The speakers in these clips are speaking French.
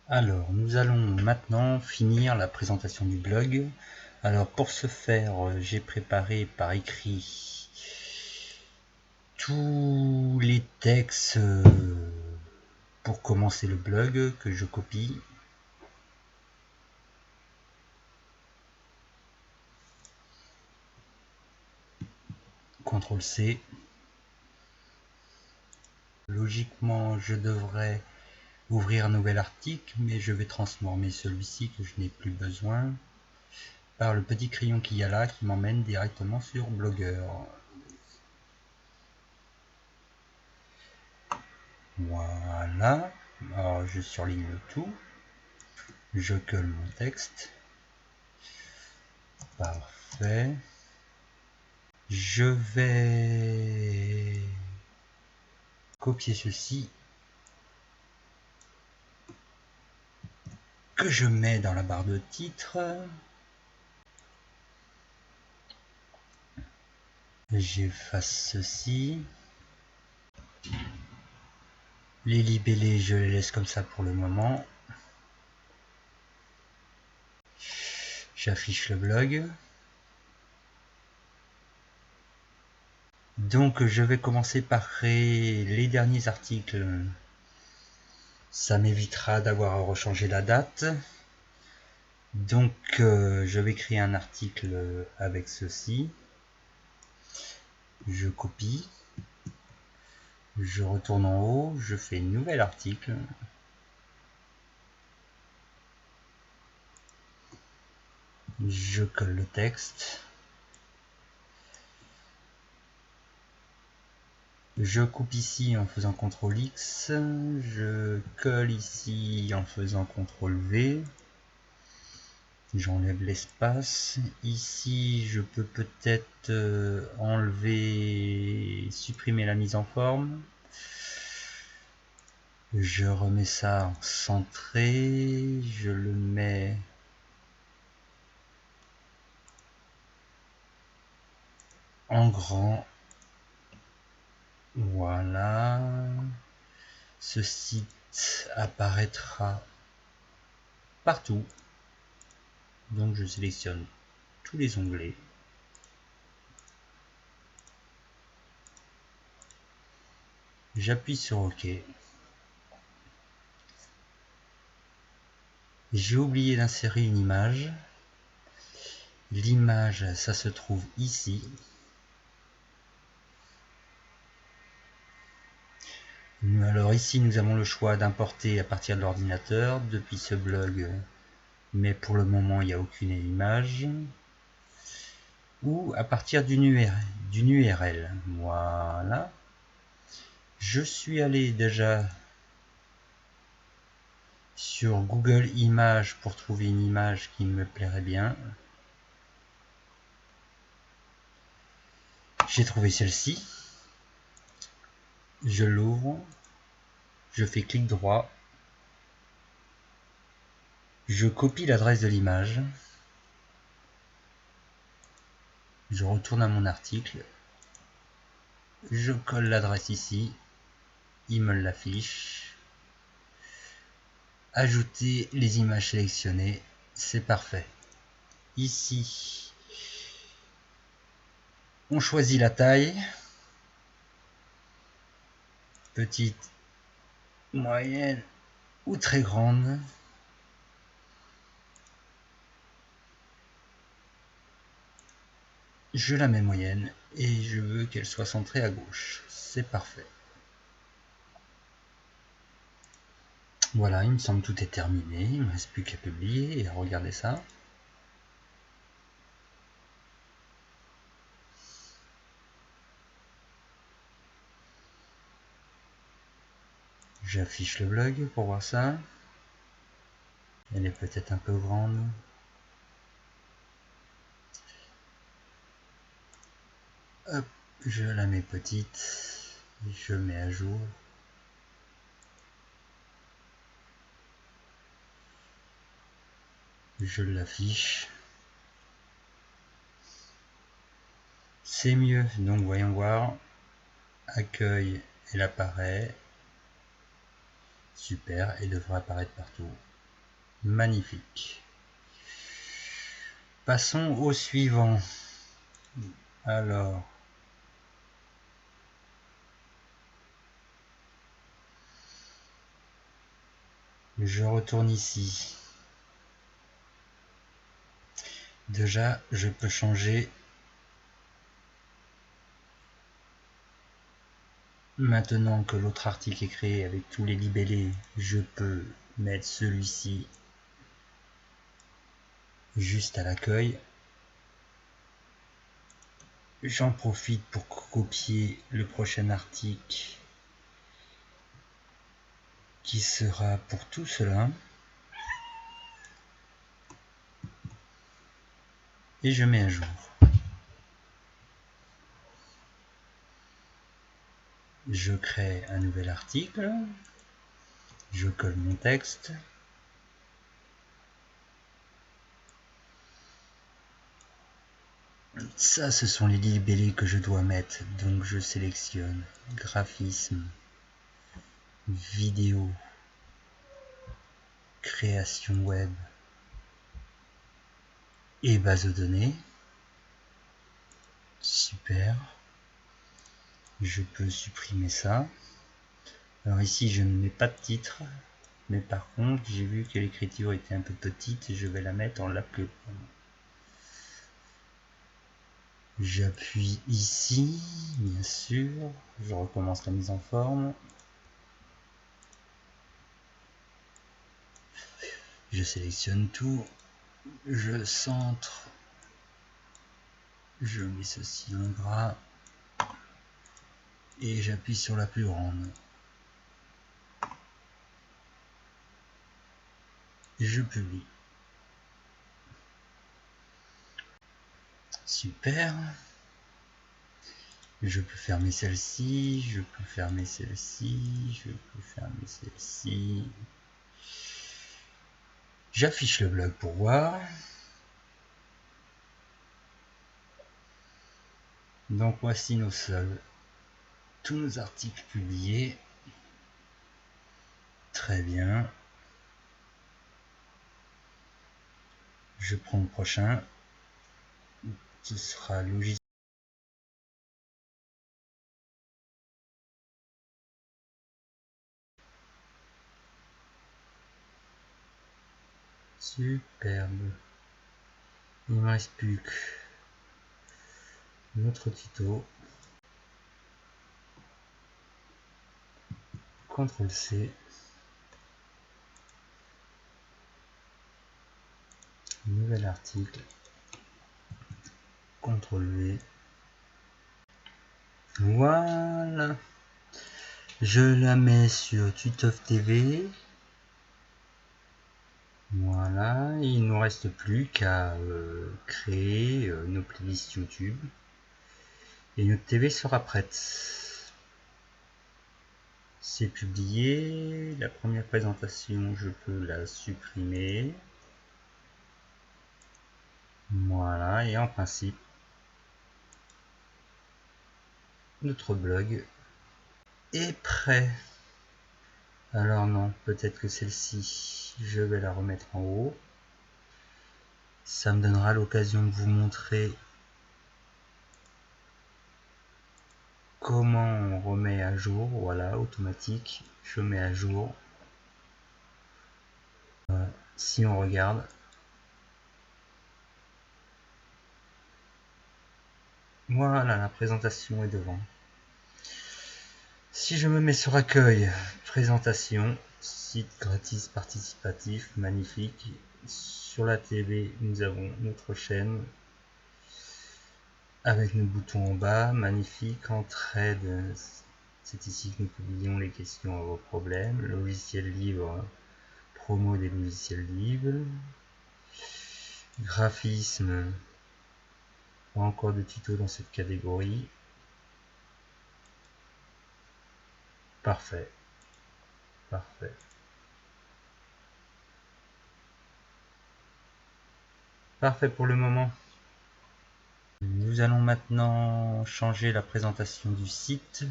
Alors, nous allons maintenant finir la présentation du blog. Alors, pour ce faire, j'ai préparé par écrit tous les textes pour commencer le blog que je copie. CTRL-C. Logiquement, je devrais ouvrir un nouvel article, mais je vais transformer celui-ci que je n'ai plus besoin par le petit crayon qu'il y a là qui m'emmène directement sur Blogger. Voilà. Alors, je surligne le tout. Je colle mon texte. Parfait. Je vais copier ceci que je mets dans la barre de titre. J'efface ceci. Les libellés, je les laisse comme ça pour le moment. J'affiche le blog. Donc je vais commencer par créer les derniers articles. Ça m'évitera d'avoir à rechanger la date. Donc je vais créer un article avec ceci. Je copie. Je retourne en haut, je fais un nouvel article. Je colle le texte. Je coupe ici en faisant CTRL X. Je colle ici en faisant CTRL V. J'enlève l'espace. Ici, je peux peut-être supprimer la mise en forme. Je remets ça en centré. Je le mets en grand. Voilà. Ce site apparaîtra partout. Donc je sélectionne tous les onglets. J'appuie sur OK. J'ai oublié d'insérer une image. L'image, ça se trouve ici. Alors ici, nous avons le choix d'importer à partir de l'ordinateur depuis ce blog, mais pour le moment, il n'y a aucune image. Ou à partir d'une URL. Voilà. Je suis allé déjà sur Google Images pour trouver une image qui me plairait bien. J'ai trouvé celle-ci. Je l'ouvre. Je fais clic droit. Je copie l'adresse de l'image. Je retourne à mon article. Je colle l'adresse ici. Il me l'affiche. Ajouter les images sélectionnées. C'est parfait. Ici, on choisit la taille. Petite, moyenne ou très grande. Je la mets moyenne et je veux qu'elle soit centrée à gauche. C'est parfait. Voilà, il me semble que tout est terminé. Il ne me reste plus qu'à publier et à regarder ça. J'affiche le blog pour voir ça. Elle est peut-être un peu grande. Hop, je la mets petite. Je mets à jour. Je l'affiche. C'est mieux, donc voyons voir. Accueil, elle apparaît. Super, elle devrait apparaître partout. Magnifique. Passons au suivant. Alors, je retourne ici. Déjà, je peux changer. Maintenant que l'autre article est créé avec tous les libellés, je peux mettre celui-ci juste à l'accueil. J'en profite pour copier le prochain article qui sera pour tout cela. Et je mets à jour. Je crée un nouvel article. Je colle mon texte. Ça, ce sont les libellés que je dois mettre. Donc je sélectionne graphisme, vidéo, création web et base de données. Super. Je peux supprimer ça. Alors ici, je ne mets pas de titre. Mais par contre, j'ai vu que l'écriture était un peu petite et je vais la mettre en la plus grande. J'appuie ici, bien sûr. Je recommence la mise en forme. Je sélectionne tout. Je centre. Je mets ceci en gras. Et j'appuie sur la plus grande. Et je publie. Super. Je peux fermer celle-ci. Je peux fermer celle-ci. Je peux fermer celle-ci. J'affiche le blog pour voir. Donc voici nos sols. Tous nos articles publiés. Très bien. Je prends le prochain. Ce sera logiciel. Superbe. Il ne me reste plus que notre tuto. CTRL C. Nouvel article. CTRL V. Voilà. Je la mets sur Tutof TV. Voilà. Il ne nous reste plus qu'à créer nos playlists YouTube. Et notre TV sera prête. C'est publié. La première présentation, je peux la supprimer. Voilà. Et en principe, notre blog est prêt. Alors non, peut-être que celle-ci, je vais la remettre en haut. Ça me donnera l'occasion de vous montrer comment on remet à jour. Voilà, automatique, je mets à jour. Si on regarde, voilà, la présentation est devant. Si je me mets sur accueil, présentation, site gratis participatif, magnifique. Sur la TV, nous avons notre chaîne avec nos boutons en bas, magnifique. Entraide, c'est ici que nous publions les questions à vos problèmes. Logiciel libre, promo des logiciels libres. Graphisme, pas encore de tuto dans cette catégorie. Parfait. Parfait. Parfait pour le moment. Nous allons maintenant changer la présentation du site.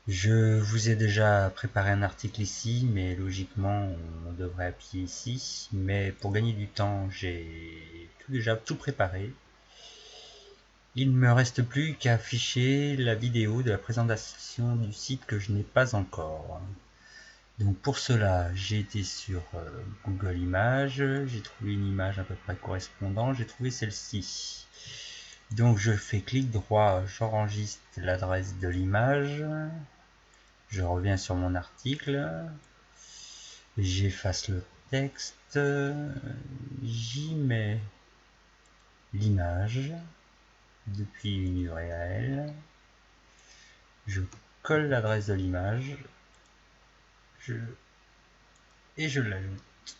Je vous ai déjà préparé un article ici, mais logiquement on devrait appuyer ici. Mais pour gagner du temps, j'ai déjà tout préparé. Il ne me reste plus qu'à afficher la vidéo de la présentation du site que je n'ai pas encore. Donc pour cela, j'ai été sur Google Images, j'ai trouvé une image à peu près correspondante, j'ai trouvé celle-ci. Donc je fais clic droit, j'enregistre l'adresse de l'image, je reviens sur mon article, j'efface le texte, j'y mets l'image depuis une URL, je colle l'adresse de l'image et je l'ajoute.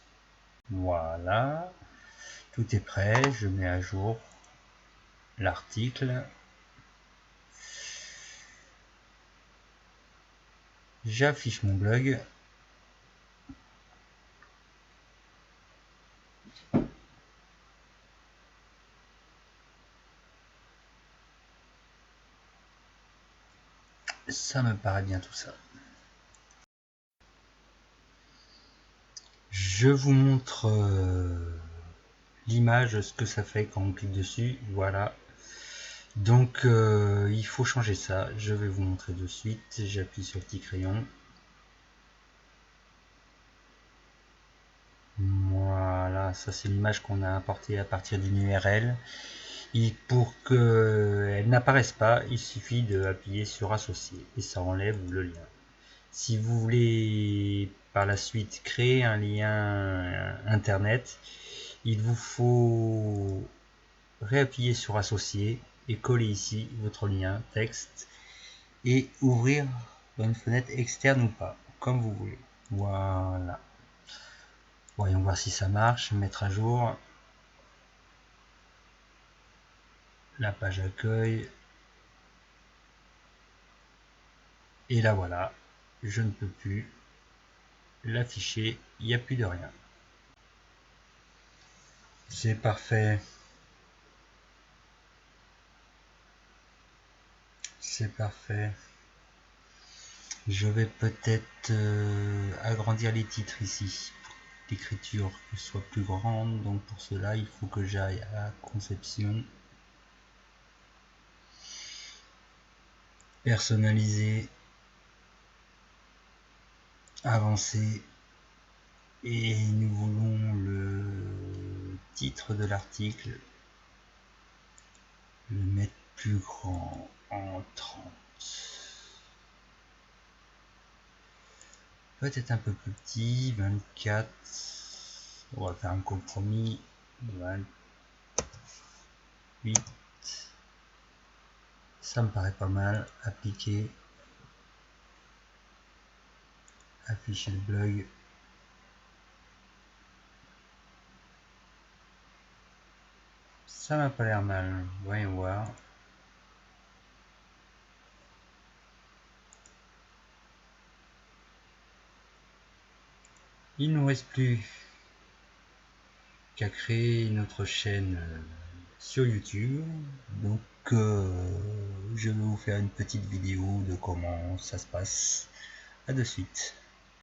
Voilà, tout est prêt, je mets à jour l'article. J'affiche mon blog. Ça me paraît bien tout ça. Je vous montre l'image, ce que ça fait quand on clique dessus. Voilà. Donc il faut changer ça. Je vais vous montrer de suite. J'appuie sur le petit crayon. Voilà, ça c'est l'image qu'on a importée à partir d'une URL. Et pour qu'elle n'apparaisse pas, il suffit d'appuyer sur associer et ça enlève le lien. Si vous voulez par la suite créer un lien internet, il vous faut réappuyer sur associer et coller ici votre lien texte et ouvrir une fenêtre externe ou pas, comme vous voulez. Voilà. Voyons voir si ça marche. Mettre à jour la page accueil. Et là voilà, je ne peux plus l'afficher, il n'y a plus de rien. C'est parfait. C'est parfait. Je vais peut-être agrandir les titres ici. L'écriture soit plus grande, donc pour cela il faut que j'aille à conception, personnaliser, avancer, et nous voulons le titre de l'article le mettre plus grand en 30. Peut-être un peu plus petit, 24. On va faire un compromis, 28. Ça me paraît pas mal. Appliquer, afficher le blog. Ça m'a pas l'air mal. Voyons voir. Il ne nous reste plus qu'à créer une autre chaîne sur YouTube. Donc je vais vous faire une petite vidéo de comment ça se passe. À de suite.